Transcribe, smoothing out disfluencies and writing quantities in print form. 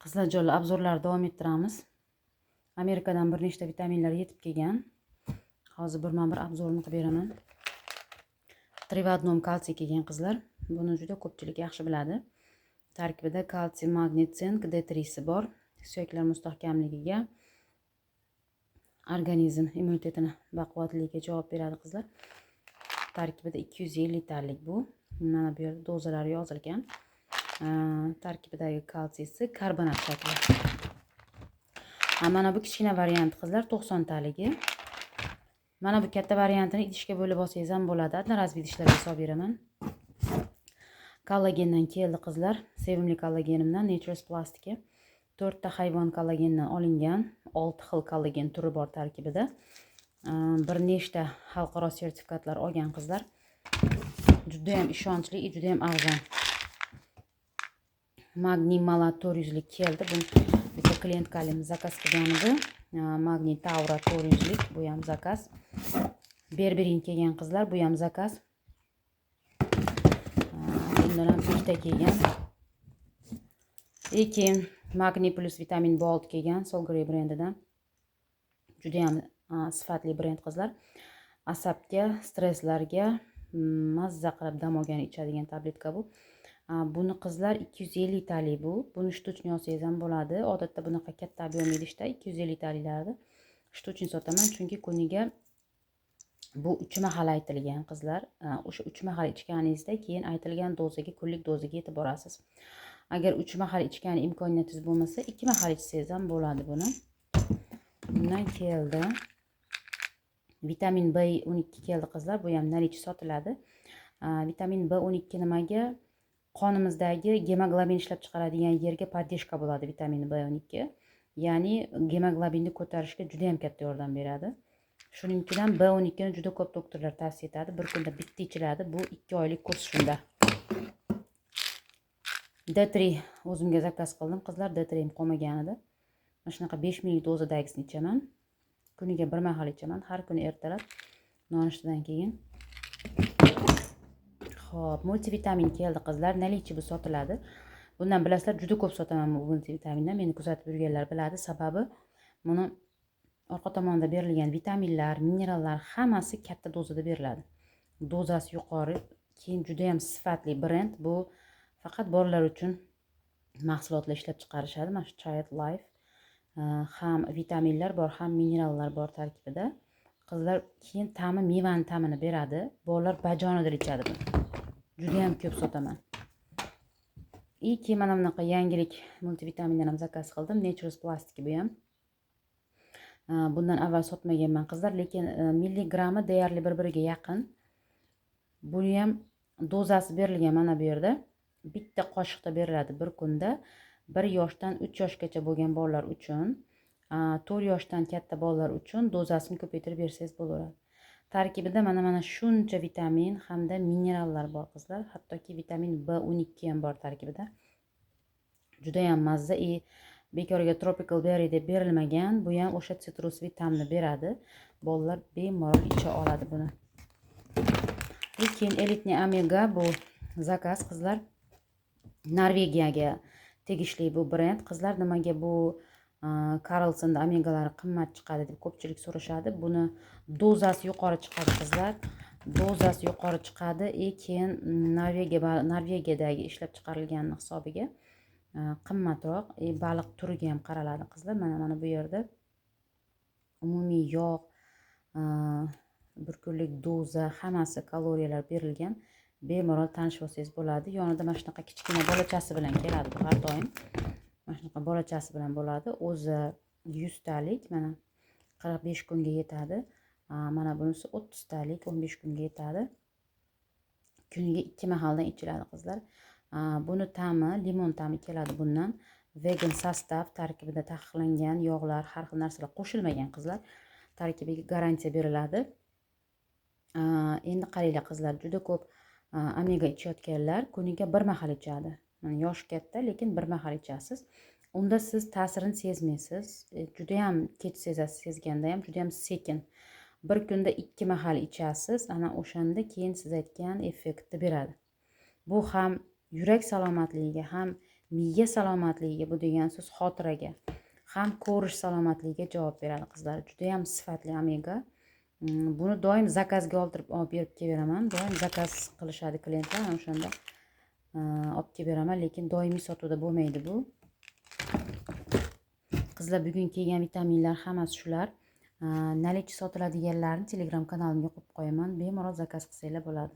Qizlar jonli obzorlarni davom ettiramiz. Amerikadan bir nechta vitaminlar yetib kelgan. Hozir birma-bir obzorini qilib beraman. Trivodnom kalsiy kelgan qizlar. Buni juda ko'pchilik yaxshi biladi. Tarkibida kalsiy, magniy, sink, D3 si bor. Suyaklar mustahkamligiga, organizm immunitetini baquvvatligiga javob beradi qizlar. Tarkibida 250 talik bu. Mana bu yerda dozalari yozilgan. Tarkibidagi kalsiysi karbonat shakli. Mana bu kichkina variant qizlar 90 taligi. Mana bu katta variantini idishga bo'lib olsangiz ham bo'ladi. Adnorazviy idishlarga solib beraman. Kollagendan keldi qizlar. Sevimli kollagenimdan Nature's Plastic'ga 4 ta hayvon kollagendan olingan, 6 xil kollagen turi bor tarkibida. Bir nechta xalqaro sertifikatlar olgan qizlar. Juda ham ishonchli, juda ham arzon. Magniy Malat 400 lik keldi. Buni bitta klientkalim zakaz qilgan edi. Magniy Taura 400 lik, bu ham zakaz. Berberin kelgan qizlar, bu ham zakaz. Bundan ham bitta kelgan. Lekin Magniy plus vitamin B6 kelgan Solgrey brendidan. Juda ham sifatli brend qizlar. Asabga, stresslarga mazza qilib dam olgan ichadigan tabletka bu. Buni qizlar 250 talik bu. Buni shtuchni olsangiz ham bo'ladi. Odatda bunaqa katta ob'yomli idishda 250 taliklarni shtuchni sotaman, chunki kuniga bu 3 mahal aytilgan qizlar. O'sha 3 mahal ichganingizda keyin aytilgan dozaga, kunlik dozaga yetib borasiz. Agar 3 mahal ichgan imkoniyatingiz bo'lmasa, 2 mahal ichsangiz ham bo'ladi buni. Bundan keldi. Vitamin B12 keldi qizlar. Bu ham nalichi sotiladi. Vitamin B12 nimaga? Qonimizdagi gemoglobin ishlab chiqaradigan yerga podдержка bo'ladi vitamin B12. Ya'ni gemoglobinni ko'tarishga juda ham katta yordam beradi. Shuning uchun ham B12 ni juda ko'p doktorlar tavsiya etadi. Bir kunda bitta ichiladi. Bu 2 oylik kurs shunda. D3 o'zimga zakaz qildim qizlar. D3 qolmagan edi. Mana shunaqa 5 ml dozadagisini ichaman. Kuniga bir mahal ichaman. Har kuni ertalab nonushtadan keyin. Xo'p, multivitamin keldi qizlar. Nalichi bu sotiladi. Bundan bilasizlar, juda ko'p sotaman bu multivitamindan. Meni kuzatib yurganlar biladi. Sababi buni orqa tomonda berilgan vitaminlar, minerallar hammasi katta dozada beriladi. Dozasi yuqori, keyin juda ham sifatli brend. Bu faqat bolalar uchun mahsulotlar ishlab chiqarishadi. Mana shu Child Life. Ham vitaminlar bor, ham minerallar bor tarkibida. Qizlar keyin ta'mi mevani ta'mini beradi. Bolalar bajonidil ichadi buni. Juda ham ko'p sotaman. Keyin mana bunaqa yangilik multivitamindan ham zakaz qildim. Nature's Plastic bu ham. Bundan avval sotmaganman qizlar, lekin milligrammi deyarli bir-biriga yaqin. Buni ham dozasi berilgan mana bu yerda. Bitta qoshiqda beriladi bir kunda. 1 yoshdan 3 yoshgacha bo'lgan bolalar uchun, 4 yoshdan katta bolalar uchun dozasini ko'paytirib bersangiz bo'laveradi. Tarkibida mana shuncha vitamin hamda minerallar bor qizlar. Hattoki vitamin B12 ham bor tarkibida. Juda ham mazza. Bekorga tropical berry deb berilmagan. Bu ham o'sha sitrusli ta'mni beradi. Bolalar bemalol icha oladi buni. Lekin Elitni Omega bu zakaz qizlar. Norvegiyaga tegishli bu brend. Qizlar nimaga bu Carlsonda omegalari qimmat chiqadi deb ko'pchilik so'rashadi. Buni dozasi yuqori chiqadi qizlar. Dozasi yuqori chiqadi. Keyin Norvegiyadagi ishlab chiqarilgan hisobiga qimmatroq. Baliq turiga ham qaraladi qizlar. Mana bu yerda umumiy yog', bir kunlik doza, hammasi kaloriyalar berilgan. Bemalol tanishib olsangiz bo'ladi. Yonida mana shunaqa kichkina bolachasi bilan keladi bu har doim. Mana shunaqa bolachasi bilan bo'ladi. O'zi 100 talik, mana 45 kunga yetadi. Mana bunisi 30 talik, 15 kunga yetadi. Kuniga 2 mahaldan ichiladi qizlar. Buni ta'mi limon ta'mi keladi bundan. Vegan sostav, tarkibida taqiqlangan yog'lar, har xil narsalar qo'shilmagan qizlar. Tarkibiga garantiya beriladi. Endi qaranglar qizlar, juda ko'p omega ichayotganlar kuniga bir mahal ichadi. Yosh katta, lekin bir mahal ichasiz. Unda siz ta'sirini sezmaysiz. Juda ham kech sezasiz, sezganda ham juda ham sekin. Bir kunda 2 mahal ichasiz. Ana o'shanda keyin siz aytgan effektni beradi. Bu ham yurak salomatligiga, ham miya salomatligiga, bu degan so'z xotiraga, ham ko'rish salomatligiga javob beradi qizlar. Juda ham sifatli omega. Buni doim zakazga olib berib kelaman. Doim zakaz qilishadi klientlar, ana o'shanda olib kelib beraman, lekin doimiy sotuvda bo'lmaydi bu. Qizlar, bugun kelgan vitaminlar hammasi shular. Nalichi sotiladiganlarni Telegram kanalimga qo'yib qo'yaman. Bemalol zakaz qilsanglar bo'ladi.